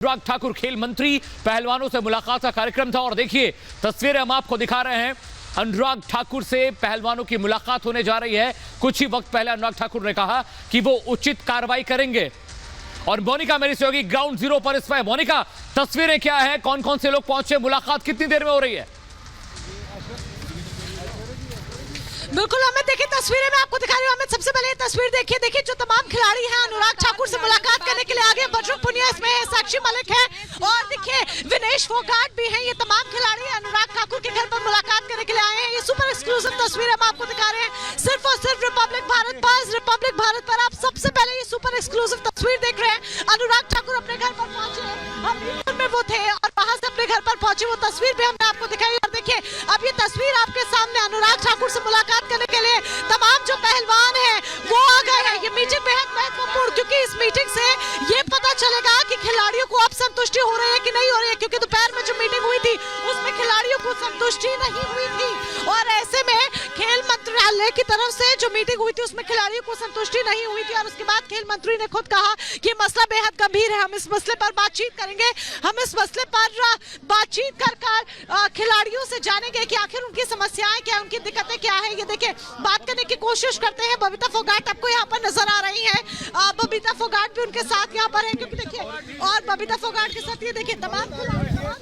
अनुराग ठाकुर खेल मंत्री पहलवानों से मुलाकात का कार्यक्रम था और देखिए तस्वीरें हम आपको दिखा रहे हैं। अनुराग ठाकुर से पहलवानों की मुलाकात होने जा रही है। कुछ ही वक्त पहले अनुराग ठाकुर ने कहा कि वो उचित कार्रवाई करेंगे। और मोनिका मेरी सहयोगी ग्राउंड जीरो पर इस समय। मोनिका, तस्वीरें क्या है, कौन कौन से लोग पहुंचे, मुलाकात कितनी देर में हो रही है? बिल्कुल अमित, देखिए तस्वीरें मैं आपको दिखा रही हूँ। अमित, सबसे पहले ये तस्वीर देखिए जो तमाम खिलाड़ी हैं अनुराग ठाकुर से मुलाकात करने के लिए आगे। बजरंग पुनिया इसमें है, साक्षी मलिक है और देखिए विनेश फोगाट भी हैं। ये तमाम खिलाड़ी अनुराग ठाकुर के घर पर मुलाकात करने के लिए आए हैं। ये सुपर एक्सक्लूसिव तस्वीर हम आपको दिखा रहे हैं सिर्फ और सिर्फ रिपब्लिक भारत पर। आप सबसे पहले ये सुपर एक्सक्लूसिव तस्वीर देख रहे हैं। अनुराग ठाकुर अपने घर पर पहुंचे, हम में वो थे और वहां से अपने घर पर पहुंचे। वो तस्वीर भी हमने आपको दिखाई और देखिए अब ये तस्वीर आपके सामने। अनुराग ठाकुर से मुलाकात करने के लिए तमाम जो पहलवान हैं वो आ गए हैं। ये मीटिंग बेहद महत्वपूर्ण, क्योंकि इस मीटिंग से ये पता चलेगा कि खिलाड़ियों को अब संतुष्टि हो रही है कि नहीं हो रही है, क्योंकि दोपहर में जो मीटिंग हुई थी उसमें खिलाड़ियों को संतुष्टि नहीं हुई थी और ऐसे में खेल मंत्रालय की तरफ से जो मीटिंग हुई थी उसमें खिलाड़ियों को संतुष्टि नहीं हुई थी। और उसके बाद खेल मंत्री ने खुद कहा कि मसला बेहद गंभीर है, हम इस मसले पर बातचीत करेंगे, हम इस मसले पर बातचीत कर खिलाड़ियों से जानेंगे कि आखिर उनकी समस्याएं क्या, उनकी दिक्कतें क्या है। ये देखिए बात करने की कोशिश करते हैं। बबीता फोगाट आपको यहाँ पर नजर आ रही है। बबीता फोगाट भी उनके साथ यहाँ पर है, क्योंकि देखिए और बबीता फोगाट के साथ ये देखिए तमाम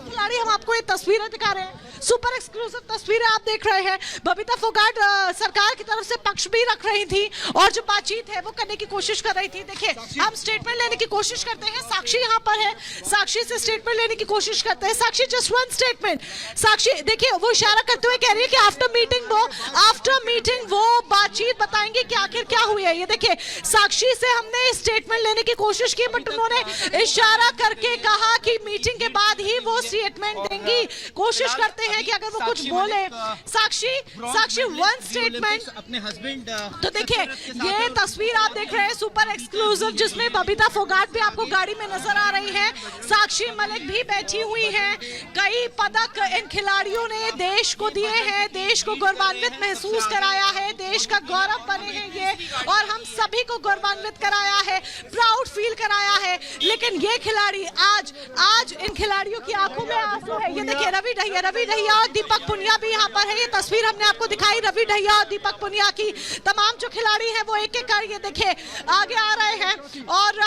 खिलाड़ी हम आपको ये तस्वीरें दिखा रहे हैं। सुपर एक्सक्लूसिव तस्वीरें आप देख रहे हैं। बबीता फोगाट सरकार की तरफ से पक्ष भी रख रही थी और जो बातचीत है वो करने की कोशिश कर रही थी। देखिए हम स्टेटमेंट लेने की कोशिश करते हैं। साक्षी यहाँ पर है, साक्षी से स्टेटमेंट लेने की कोशिश करते हैं। साक्षी, जस्ट वन स्टेटमेंट। साक्षी देखिए वो इशारा करते हुए कह रही है कि आफ्टर मीटिंग वो बातचीत बताएंगे कि आखिर क्या हुई है। ये देखिए साक्षी से हमने स्टेटमेंट लेने की कोशिश की, बट उन्होंने इशारा करके कहा कि मीटिंग के बाद ही वो स्टेटमेंट देंगी। कोशिश करते हैं कि अगर वो कुछ बोले। साक्षी वन स्टेटमेंट अपने हस्बैंड। तो देखिए ये तस्वीर आप देख रहे हैं सुपर एक्सक्लूसिव, जिसमें बबीता फोगाट भी आपको गाड़ी में नजर आ रही है, साक्षी मलिक भी बैठी हुई है। कई पदक इन खिलाड़ियों ने देश को दिए हैं, देश को गौरवान्वित महसूस कराया है, देश का गौरव बने हैं ये, और हम सभी को गौरवान्वित कराया है, प्राउड फील कराया है। लेकिन ये खिलाड़ी आज इन खिलाड़ियों की आंखों में आंसू है। ये देखिए रवि दहिया और दीपक पुनिया भी यहाँ पर है। ये तस्वीर हमने आपको दिखाई रवि दहिया और दीपक पुनिया की। तमाम जो खिलाड़ी हैं वो एक एक कर ये देखिए आगे आ रहे हैं और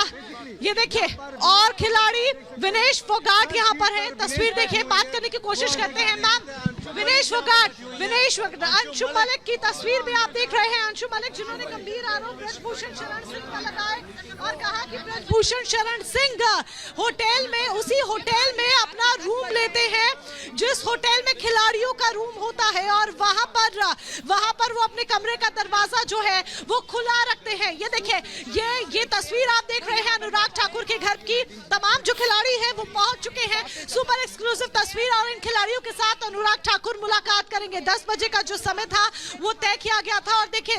ये देखिए और खिलाड़ी विनेश फोगाट यहाँ पर है। तस्वीर देखिए, बात करने की कोशिश करते हैं। मैम विनेश फोगाट, अंशु मलिक की तस्वीर भी आप देख रहे हैं। अंशु मलिक जिन्होंने गंभीर आरोप ब्रजभूषण शरण सिंह पर लगाए और कहा कि ब्रजभूषण शरण सिंह उसी होटल में अपना रूम लेते हैं जिस होटल में खिलाड़ियों का रूम होता है, और वहां पर वो अपने कमरे का दरवाजा जो है वो खुला रखते हैं। ये देखिए ये तस्वीर आप देख रहे हैं अनुराग ठाकुर के घर की। तमाम जो खिलाड़ी हैं वो पहुंच चुके हैं। सुपर एक्सक्लूसिव तस्वीर और इन खिलाड़ियों के साथ अनुराग ठाकुर मुलाकात करेंगे। 10 बजे का जो समय था वो तय किया गया था और देखिए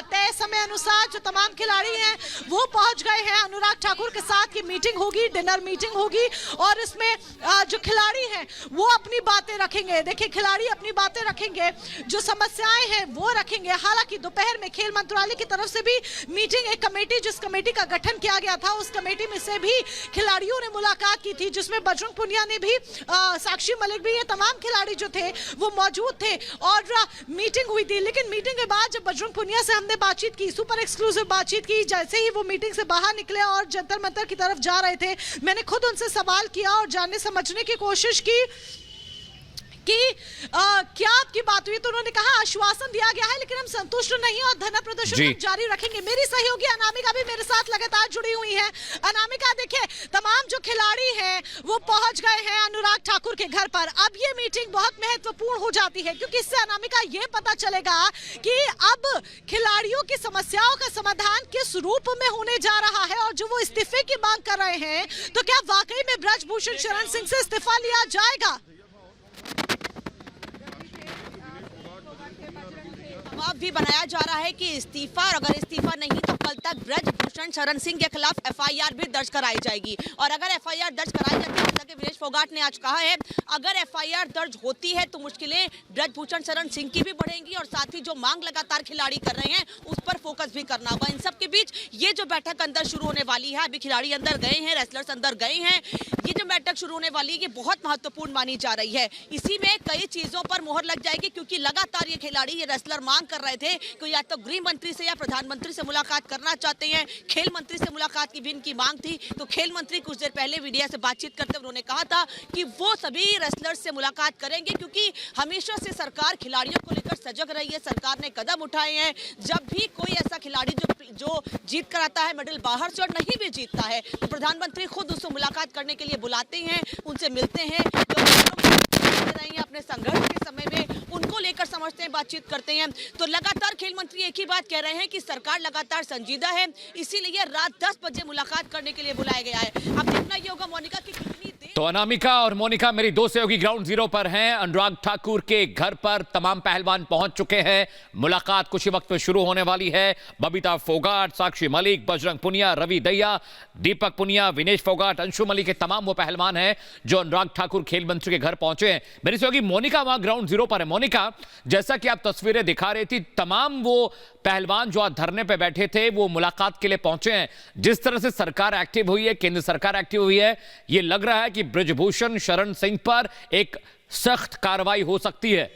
तय समय अनुसार जो तमाम खिलाड़ी हैं वो पहुंच गए हैं। अनुराग ठाकुर के साथ की मीटिंग होगी, डिनर मीटिंग होगी और इसमें जो खिलाड़ी हैं वो अपनी बातें रखेंगे। देखिए खिलाड़ी अपनी बातें रखेंगे, जो समस्याएं हैं वो रखेंगे। हालांकि दोपहर में खेल मंत्रालय की तरफ से भी मीटिंग, एक कमेटी, जिस कमेटी का गठन किया गया था उस कमेटी में से भी खिलाड़ियों ने मुलाकात की थी, जिसमें बजरंग पुनिया ने भी, साक्षी मलिक भी, ये तमाम खिलाड़ी जो थे वो मौजूद थे और मीटिंग हुई थी। लेकिन मीटिंग के बाद जब बजरंग पुनिया से हमने बातचीत की, सुपर एक्सक्लूसिव बातचीत की, जैसे ही वो मीटिंग से बाहर निकले और जंतर मंतर की तरफ जा रहे थे, मैंने खुद उनसे सवाल किया और जानने समझने की कोशिश की कि क्या आपकी बात हुई। तो उन्होंने कहा आश्वासन दिया गया है लेकिन हम संतुष्ट नहीं और धरना प्रदर्शन जारी रखेंगे। मेरी सहयोगी अनामिका भी मेरे साथ लगातार जुड़ी हुई है। अनामिका देखिए तमाम जो खिलाड़ी हैं वो पहुंच गए हैं अनुराग ठाकुर के घर पर। अब ये मीटिंग बहुत महत्वपूर्ण हो जाती है, क्योंकि इससे अनामिका ये पता चलेगा कि अब खिलाड़ियों की समस्याओं का समाधान किस रूप में होने जा रहा है। और जो वो इस्तीफे की मांग कर रहे हैं, तो क्या वाकई में ब्रजभूषण शरण सिंह से इस्तीफा लिया जाएगा? दबाव भी बनाया जा रहा है कि इस्तीफा, और अगर इस्तीफा नहीं तो कल तक ब्रजभूषण शरण सिंह के खिलाफ एफआईआर भी दर्ज कराई जाएगी। और अगर एफआईआर दर्ज कराई जाती है विनेश फोगाट ने आज कहा है अगर एफआईआर दर्ज होती है तो मुश्किलें ब्रजभूषण शरण सिंह की भी बढ़ेंगी और साथ ही जो मांग लगातार खिलाड़ी कर रहे हैं उस पर फोकस भी करना होगा। इन सब के बीच ये जो बैठक अंदर शुरू होने वाली है, अभी खिलाड़ी अंदर गए हैं, रेसलर्स अंदर गए हैं, ये जो बैठक शुरू होने वाली है ये बहुत महत्वपूर्ण मानी जा रही है। इसी में कई चीजों पर मोहर लग जाएगी क्योंकि लगातार ये खिलाड़ी, ये रेसलर मांग कर रहे थे कि या तो गृह मंत्री से या प्रधानमंत्री से मुलाकात करना चाहते हैं, खेल मंत्री से मुलाकात की भी इनकी मांग थी। तो खेल मंत्री कुछ देर पहले मीडिया से बातचीत करते उन्होंने कहा था कि वो सभी रेसलर्स से मुलाकात करेंगे क्योंकि हमेशा से सरकार खिलाड़ियों को लेकर सजग रही है, सरकार ने कदम उठाए हैं। जब भी कोई ऐसा खिलाड़ी जो जीत कर आता है मेडल बाहर से और नहीं भी जीतता है तो प्रधानमंत्री खुद उससे मुलाकात करने के लिए बुलाते हैं, उनसे मिलते हैं, जो रहे हैं अपने संघर्ष के समय में उनको लेकर समझते हैं, बातचीत करते हैं। तो लगातार खेल मंत्री एक ही बात कह रहे हैं कि सरकार लगातार संजीदा है, इसीलिए रात 10 बजे मुलाकात करने के लिए बुलाया गया है। अब देखना ये होगा मोनिका की कितनी देर। तो अनामिका और मोनिका मेरी दो सहयोगी ग्राउंड जीरो पर हैं। अनुराग ठाकुर के घर पर तमाम पहलवान पहुंच चुके हैं। मुलाकात कुछ ही वक्त में शुरू होने वाली है। बबीता फोगाट, साक्षी मलिक, बजरंग पुनिया, रवि दहिया, दीपक पुनिया, विनेश फोगाट, अंशु मलिक के तमाम वो पहलवान हैं जो अनुराग ठाकुर खेल मंत्री के घर पहुंचे हैं। मेरी सहयोगी मोनिका वहां ग्राउंड जीरो पर है। मोनिका, जैसा कि आप तस्वीरें दिखा रही थी, तमाम वो पहलवान जो आज धरने पे बैठे थे वो मुलाकात के लिए पहुंचे हैं। जिस तरह से सरकार एक्टिव हुई है, केंद्र सरकार एक्टिव हुई है, ये लग रहा है कि ब्रजभूषण शरण सिंह पर एक सख्त कार्रवाई हो सकती है।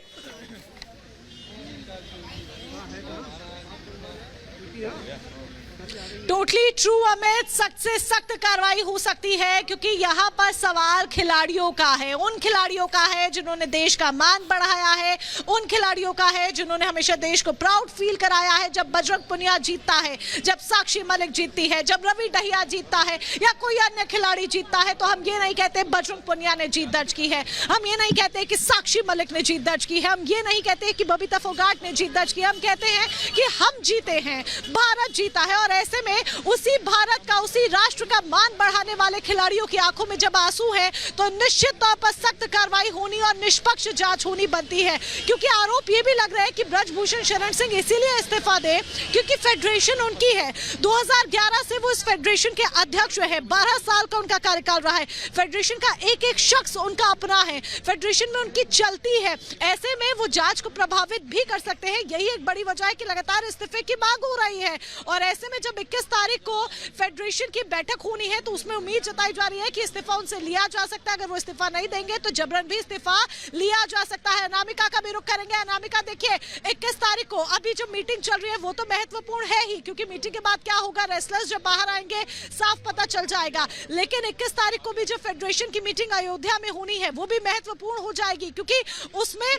टोटली ट्रू अमित, सख्त से सख्त कार्रवाई हो सकती है क्योंकि यहाँ पर सवाल खिलाड़ियों का है, उन खिलाड़ियों का है जिन्होंने देश का मान बढ़ाया है, उन खिलाड़ियों का है जिन्होंने हमेशा देश को प्राउड फील कराया है। जब बजरंग पुनिया जीतता है, जब साक्षी मलिक जीतती है, जब रवि दहिया जीतता है या कोई अन्य खिलाड़ी जीतता है तो हम ये नहीं कहते बजरंग पुनिया ने जीत दर्ज की है, हम ये नहीं कहते कि साक्षी मलिक ने जीत दर्ज की है, हम ये नहीं कहते कि बबीता फोगाट ने जीत दर्ज की है, हम कहते हैं कि हम जीते हैं, भारत जीता है। और ऐसे में उसी भारत का, उसी राष्ट्र का मान बढ़ाने वाले खिलाड़ियों की आंखों में जब आंसू है तो निश्चित तौर पर सख्त कार्रवाई होनी और निष्पक्ष जांच होनी बनती है। क्योंकि आरोप ये भी लग रहा है कि ब्रजभूषण शरण सिंह इसीलिए इस्तीफा दे क्योंकि फेडरेशन उनकी है, 2011 से वो इस फेडरेशन के अध्यक्ष है, 12 साल का उनका कार्यकाल रहा है, फेडरेशन का एक एक शख्स उनका अपना है, फेडरेशन में उनकी चलती है। ऐसे में वो जांच को प्रभावित भी कर सकते हैं। यही एक बड़ी वजह है कि लगातार इस्तीफे की मांग हो रही है। और ऐसे में जब 21 तारीख को फेडरेशन की बैठक होनी है तो उसमें उम्मीद जताई जा रही है कि इस्तीफा उनसे लिया जा सकता है। अगर वो इस्तीफा नहीं देंगे तो जबरन भी इस्तीफा लिया जा सकता है। अनामिका का भी रुख करेंगे। अनामिका, देखिए 21 तारीख को अभी जो मीटिंग चल रही है वो तो महत्वपूर्ण है ही क्योंकि मीटिंग के बाद क्या होगा, रेसलर्स जब बाहर आएंगे साफ पता चल जाएगा। लेकिन 21 तारीख को भी जो फेडरेशन की मीटिंग अयोध्या में होनी है वो भी महत्वपूर्ण हो जाएगी क्योंकि उसमें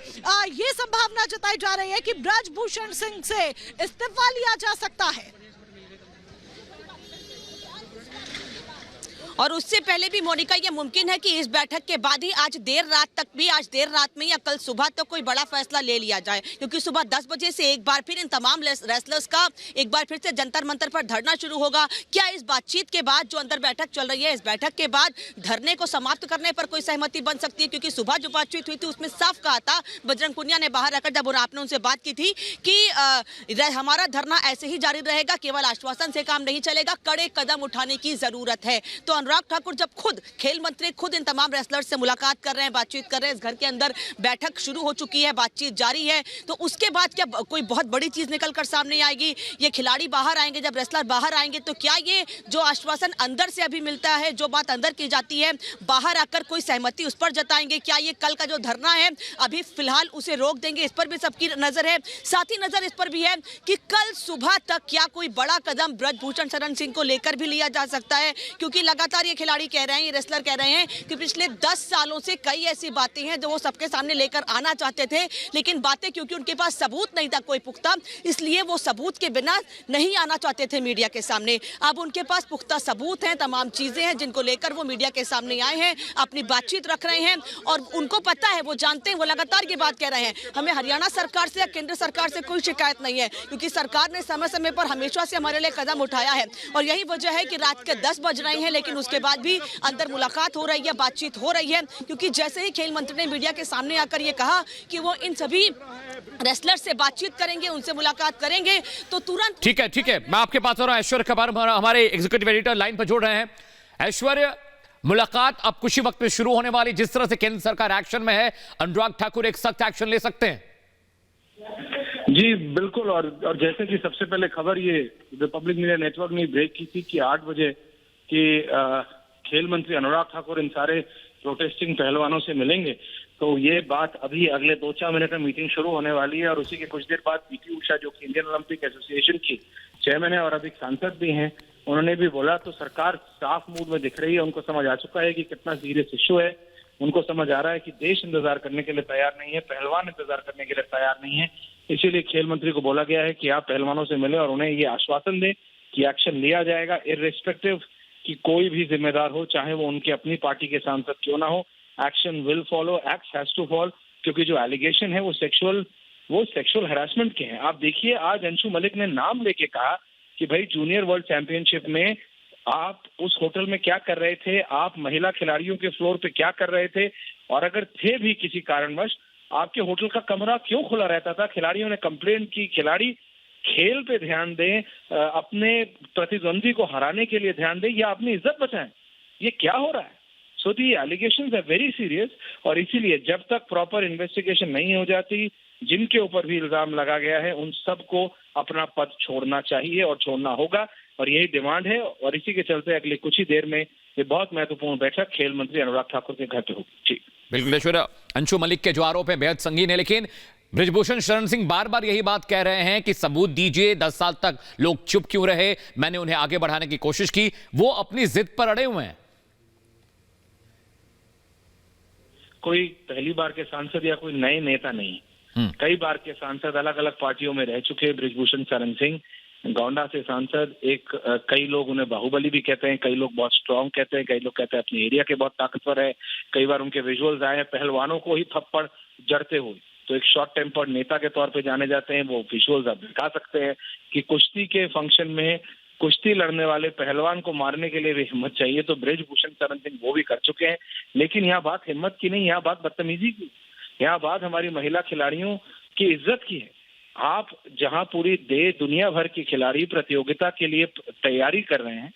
ये संभावना जताई जा रही है कि ब्रजभूषण सिंह से इस्तीफा लिया जा सकता है। और उससे पहले भी मोनिका ये मुमकिन है कि इस बैठक के बाद ही आज देर रात में या कल सुबह तक कोई बड़ा फैसला ले लिया जाए क्योंकि सुबह 10 बजे से एक बार फिर इन तमाम रेसलर्स का एक बार फिर से जंतर मंतर पर धरना शुरू होगा। क्या इस बातचीत के बाद जो अंदर बैठक चल रही है, इस बैठक के बाद धरने को समाप्त करने पर कोई सहमति बन सकती है? क्योंकि सुबह जो बातचीत हुई थी उसमें साफ कहा था बजरंग पुनिया ने बाहर आकर, जब आपने उनसे बात की थी कि हमारा धरना ऐसे ही जारी रहेगा, केवल आश्वासन से काम नहीं चलेगा, कड़े कदम उठाने की जरूरत है। तो अनुराग ठाकुर जब खुद खेल मंत्री खुद इन तमाम रेसलर्स से मुलाकात कर रहे हैं, बातचीत कर रहे हैं, इस घर के अंदर बैठक शुरू हो चुकी है, बातचीत जारी है, तो उसके बाद क्या कोई बहुत बड़ी चीज निकलकर सामने आएगी? ये खिलाड़ी बाहर आएंगे, जब रेसलर बाहर आएंगे तो क्या ये जो आश्वासन अंदर से अभी मिलता है, जो बात अंदर की जाती है, बाहर आकर कोई सहमति उस पर जताएंगे? क्या ये कल का जो धरना है अभी फिलहाल उसे रोक देंगे? इस पर भी सबकी नजर है। साथ ही नजर इस पर भी है कि कल सुबह तक क्या कोई बड़ा कदम ब्रजभूषण शरण सिंह को लेकर भी लिया जा सकता है? क्योंकि लगातार ये खिलाड़ी कह रहे हैं, ये रेसलर कह रहे हैं कि पिछले 10 सालों से कई ऐसी बातें हैं जो वो सबके सामने लेकर आना चाहते थे, लेकिन बातें क्योंकि उनके पास सबूत नहीं था कोई पुख्ता, इसलिए वो सबूत के बिना नहीं आना चाहते थे मीडिया के सामने। अब उनके पास पुख्ता सबूत हैं, तमाम चीजें हैं जिनको लेकर वो मीडिया के सामने आए हैं, अपनी बातचीत रख रहे हैं और उनको पता है, वो जानते हैं, वो लगातार ये बात कह रहे हैं, हमें हरियाणा सरकार से या केंद्र सरकार से कोई शिकायत नहीं है क्योंकि सरकार ने समय समय पर हमेशा से हमारे लिए कदम उठाया है। और यही वजह है कि रात के 10 बज रहे हैं लेकिन उसके बाद भी अंदर मुलाकात हो रही है, बातचीत हो रही है, क्योंकि जैसे ही खेल मंत्री ने मीडिया के सामने आकर ये कहा कि वो इन सभी रेसलर से बातचीत करेंगे, उनसे मुलाकात करेंगे, तो तुरंत ठीक है मैं आपके पास हो रहा हूं। ऐश्वर्य खबर हमारे एग्जीक्यूटिव एडिटर लाइन पर जोड़ रहे हैं। ऐश्वर्य, मुलाकात अब कुछ ही वक्त में शुरू होने वाली, जिस तरह से केंद्र सरकार एक्शन में है, अनुराग ठाकुर एक सख्त एक्शन ले सकते हैं। जी बिल्कुल। और जैसे कि सबसे पहले खबर ये रिपब्लिक मीडिया नेटवर्क ने ब्रेक की थी कि 8 बजे कि खेल मंत्री अनुराग ठाकुर इन सारे प्रोटेस्टिंग पहलवानों से मिलेंगे, तो ये बात अभी अगले 2-4 मिनट में मीटिंग शुरू होने वाली है। और उसी के कुछ देर बाद पीटी उषा, जो कि इंडियन ओलंपिक एसोसिएशन की चेयरमैन है और अभी सांसद भी हैं, उन्होंने भी बोला। तो सरकार साफ मूड में दिख रही है, उनको समझ आ चुका है कि कितना सीरियस इश्यू है। उनको समझ आ रहा है कि देश इंतजार करने के लिए तैयार नहीं है, पहलवान इंतजार करने के लिए तैयार नहीं है। इसीलिए खेल मंत्री को बोला गया है कि आप पहलवानों से मिलें और उन्हें ये आश्वासन दें कि एक्शन लिया जाएगा, इर्रेस्पेक्टिव कि कोई भी जिम्मेदार हो, चाहे वो उनकी अपनी पार्टी के सांसद क्यों ना हो। Action will follow, act has to fall, क्योंकि जो एलिगेशन है वो सेक्सुअल हैरेसमेंट के हैं। आप देखिए, आज अंशु मलिक ने नाम लेके कहा कि भाई जूनियर वर्ल्ड चैंपियनशिप में आप उस होटल में क्या कर रहे थे, आप महिला खिलाड़ियों के फ्लोर पे क्या कर रहे थे, और अगर थे भी किसी कारणवश, आपके होटल का कमरा क्यों खुला रहता था। खिलाड़ियों ने कंप्लेंट की, खिलाड़ी खेल पे ध्यान दें, अपने प्रतिद्वंदी को हराने के लिए ध्यान दें या अपनी इज्जत बचाएं। ये क्या हो रहा है? सो दी एलिगेशंस आर वेरी सीरियस, और इसीलिए जब तक प्रॉपर इन्वेस्टिगेशन नहीं हो जाती, जिनके ऊपर भी इल्जाम लगा गया है, उन सबको अपना पद छोड़ना चाहिए और छोड़ना होगा, और यही डिमांड है। और इसी के चलते अगले कुछ ही देर में ये बहुत महत्वपूर्ण बैठक खेल मंत्री अनुराग ठाकुर के घर पे होगी। जी बिल्कुल ऐश्वर्या, अंशु मलिक के जो आरोप है बेहद संगीन है, लेकिन बृजभूषण शरण सिंह बार बार यही बात कह रहे हैं कि सबूत दीजिए, 10 साल तक लोग चुप क्यों रहे, मैंने उन्हें आगे बढ़ाने की कोशिश की, वो अपनी जिद पर अड़े हुए हैं। कोई पहली बार के सांसद या कोई नए नेता नहीं, कई बार के सांसद अलग अलग पार्टियों में रह चुके। बृजभूषण शरण सिंह गोंडा से सांसद, कई लोग उन्हें बाहुबली भी कहते हैं, कई लोग बहुत स्ट्रांग कहते हैं, कई लोग कहते हैं अपने एरिया के बहुत ताकतवर है। कई बार उनके विजुअल्स आए हैं पहलवानों को ही थप्पड़ जड़ते हुए, तो एक शॉर्ट टेम्पर्ड नेता के तौर पे जाने जाते हैं। वो विजुअल्स आप दिखा सकते हैं कि कुश्ती के फंक्शन में कुश्ती लड़ने वाले पहलवान को मारने के लिए भी हिम्मत चाहिए, तो बृजभूषण शरण सिंह वो भी कर चुके हैं। लेकिन यहाँ बात हिम्मत की नहीं, यहाँ बात बदतमीजी की, यहाँ बात हमारी महिला खिलाड़ियों की इज्जत की है। आप जहां पूरी दुनिया भर की खिलाड़ी प्रतियोगिता के लिए तैयारी कर रहे हैं,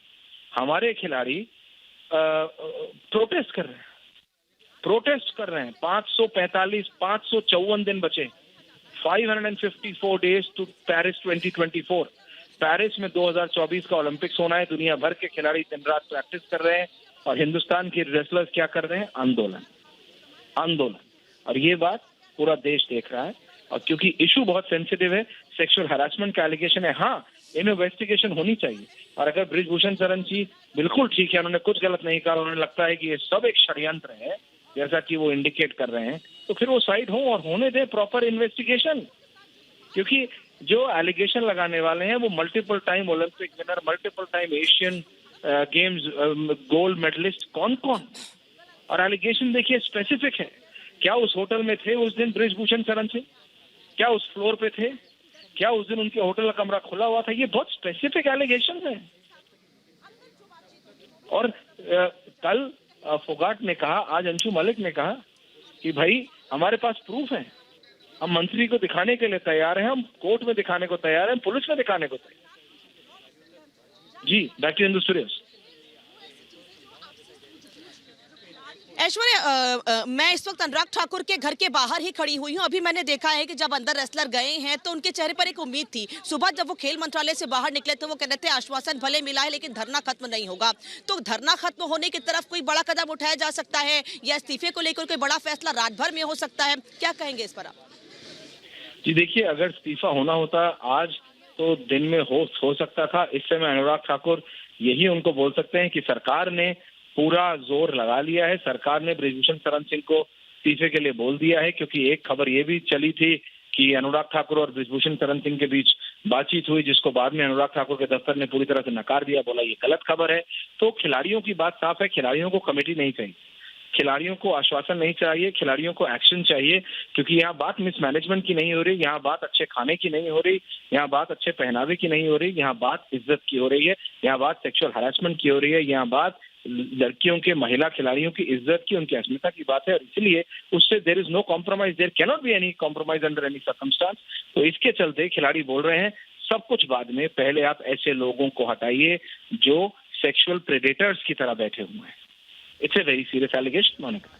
हमारे खिलाड़ी प्रोटेस्ट कर रहे हैं। 554 दिन बचे, 554 डेज टू पेरिस 2024। पेरिस में 2024 का ओलंपिक्स होना है। दुनिया भर के खिलाड़ी दिन रात प्रैक्टिस कर रहे हैं, और हिंदुस्तान के रेसलर्स क्या कर रहे हैं? आंदोलन। और ये बात पूरा देश देख रहा है। और क्योंकि इशू बहुत सेंसिटिव है, सेक्सुअल हैरेसमेंट का एलिगेशन है, हाँ इन्वेस्टिगेशन होनी चाहिए। और अगर बृजभूषण शरण जी बिल्कुल ठीक है, उन्होंने कुछ गलत नहीं कहा, उन्हें लगता है कि ये सब एक षड्यंत्र है, जैसा कि वो इंडिकेट कर रहे हैं, तो फिर वो साइड हो और होने दे प्रॉपर इन्वेस्टिगेशन। क्योंकि जो एलिगेशन लगाने वाले हैं वो multiple time Olympic winner, multiple time Asian Games gold medalist, कौन, और एलिगेशन देखिए स्पेसिफिक है। क्या उस होटल में थे उस दिन बृजभूषण शरण सिंह? क्या उस फ्लोर पे थे? क्या उस दिन उनके होटल का कमरा खुला हुआ था? ये बहुत स्पेसिफिक एलिगेशन है। और कल फोगाट ने कहा, आज अंशु मलिक ने कहा कि भाई हमारे पास प्रूफ है, हम मंत्री को दिखाने के लिए तैयार हैं, हम कोर्ट में दिखाने को तैयार हैं, पुलिस में दिखाने को तैयार। जी back to the studios. Aishwarya, मैं इस वक्त अनुराग ठाकुर के घर के बाहर ही खड़ी हुई हूँ। अभी मैंने देखा है कि जब अंदर रेसलर गए हैं तो उनके चेहरे पर एक उम्मीद थी। सुबह जब वो खेल मंत्रालय से बाहर निकले तो वो कह रहे थे आश्वासन भले मिला है लेकिन धरना खत्म नहीं होगा। तो धरना खत्म होने की तरफ कोई बड़ा कदम उठाया जा सकता है, या इस्तीफे को लेकर कोई बड़ा फैसला रात भर में हो सकता है, क्या कहेंगे इस पर आप? जी देखिए, अगर इस्तीफा होना होता आज तो दिन में हो सकता था। इस समय अनुराग ठाकुर यही उनको बोल सकते हैं कि सरकार ने पूरा जोर लगा लिया है, सरकार ने बृजभूषण शरण सिंह को इस्तीफे के लिए बोल दिया है। क्योंकि एक खबर ये भी चली थी कि अनुराग ठाकुर और बृजभूषण शरण सिंह के बीच बातचीत हुई, जिसको बाद में अनुराग ठाकुर के दफ्तर ने पूरी तरह से नकार दिया, बोला ये गलत खबर है। तो खिलाड़ियों की बात साफ है, खिलाड़ियों को कमेटी नहीं चाहिए, खिलाड़ियों को आश्वासन नहीं चाहिए, खिलाड़ियों को एक्शन चाहिए। क्योंकि यहाँ बात मिसमैनेजमेंट की नहीं हो रही, यहाँ बात अच्छे खाने की नहीं हो रही, यहाँ बात अच्छे पहनावे की नहीं हो रही, यहाँ बात इज्जत की हो रही है, यहाँ बात सेक्सुअल हैरेसमेंट की हो रही है, यहाँ बात लड़कियों के, महिला खिलाड़ियों की इज्जत की, उनकी अस्मिता की बात है। और इसलिए उससे there is no compromise, there can not be any compromise under any circumstance. तो इसके चलते खिलाड़ी बोल रहे हैं सब कुछ बाद में, पहले आप ऐसे लोगों को हटाइए जो सेक्सुअल प्रेडेटर्स की तरह बैठे हुए हैं। It's a very serious allegation, Monika.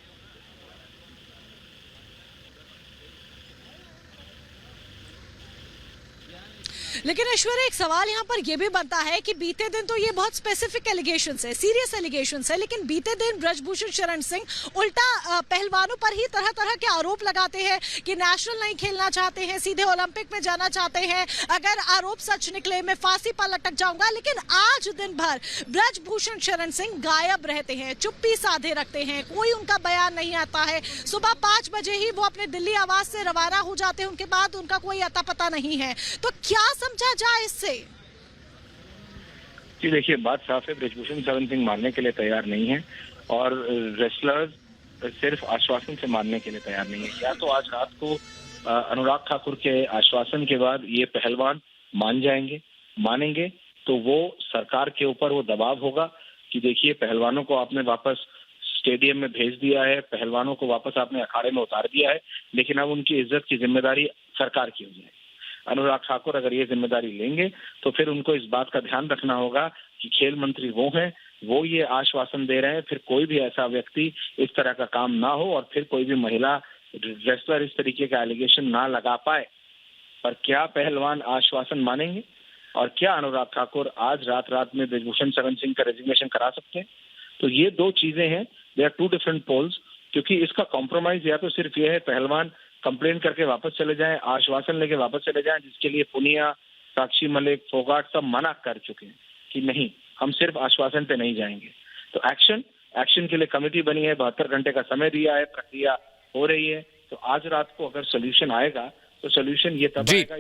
लेकिन ऐश्वर्या, एक सवाल यहाँ पर यह भी बनता है कि बीते दिन तो ये बहुत स्पेसिफिक एलिगेशंस है, सीरियस एलिगेशंस है, लेकिन बीते दिन ब्रजभूषण शरण सिंह उल्टा पहलवानों पर ही तरह तरह के आरोप लगाते हैं कि नेशनल नहीं खेलना चाहते हैं, सीधे ओलंपिक में जाना चाहते हैं, अगर आरोप सच निकले मैं फांसी पर लटक जाऊंगा। लेकिन आज दिन भर ब्रजभूषण शरण सिंह गायब रहते हैं, चुप्पी साधे रखते हैं, कोई उनका बयान नहीं आता है। सुबह 5 बजे ही वो अपने दिल्ली आवास से रवाना हो जाते हैं, उनके बाद उनका कोई अता पता नहीं है। तो क्या समझा जाए इससे? जी देखिए, बात साफ है, ब्रजभूषण शरण सिंह मानने के लिए तैयार नहीं है और रेसलर्स सिर्फ आश्वासन से मानने के लिए तैयार नहीं है। या तो आज रात को अनुराग ठाकुर के आश्वासन के बाद ये पहलवान मान जाएंगे, मानेंगे तो वो सरकार के ऊपर वो दबाव होगा कि देखिए पहलवानों को आपने वापस स्टेडियम में भेज दिया है, पहलवानों को वापस आपने अखाड़े में उतार दिया है, लेकिन अब उनकी इज्जत की जिम्मेदारी सरकार की हो जाए। अनुराग ठाकुर अगर ये जिम्मेदारी लेंगे तो फिर उनको इस बात का ध्यान रखना होगा कि खेल मंत्री वो हैं, वो ये आश्वासन दे रहे हैं, फिर कोई भी ऐसा व्यक्ति इस तरह का काम ना हो और फिर कोई भी महिला रेसलर इस तरीके का एलिगेशन ना लगा पाए। पर क्या पहलवान आश्वासन मानेंगे और क्या अनुराग ठाकुर आज रात में ब्रजभूषण शरण सिंह का रेजिग्नेशन करा सकते हैं? तो ये दो चीजें हैं, they are two different polls, क्योंकि इसका कॉम्प्रोमाइज या तो सिर्फ ये है पहलवान कंप्लेन करके वापस चले जाएं, आश्वासन लेके वापस चले जाएं, जिसके लिए पुनिया, साक्षी मलिक, फोगाट सब मना कर चुके हैं कि नहीं, हम सिर्फ आश्वासन पे नहीं जाएंगे। तो एक्शन के लिए कमेटी बनी है, 72 घंटे का समय दिया है, प्रक्रिया हो रही है। तो आज रात को अगर सोल्यूशन आएगा तो सोल्यूशन ये तब आएगा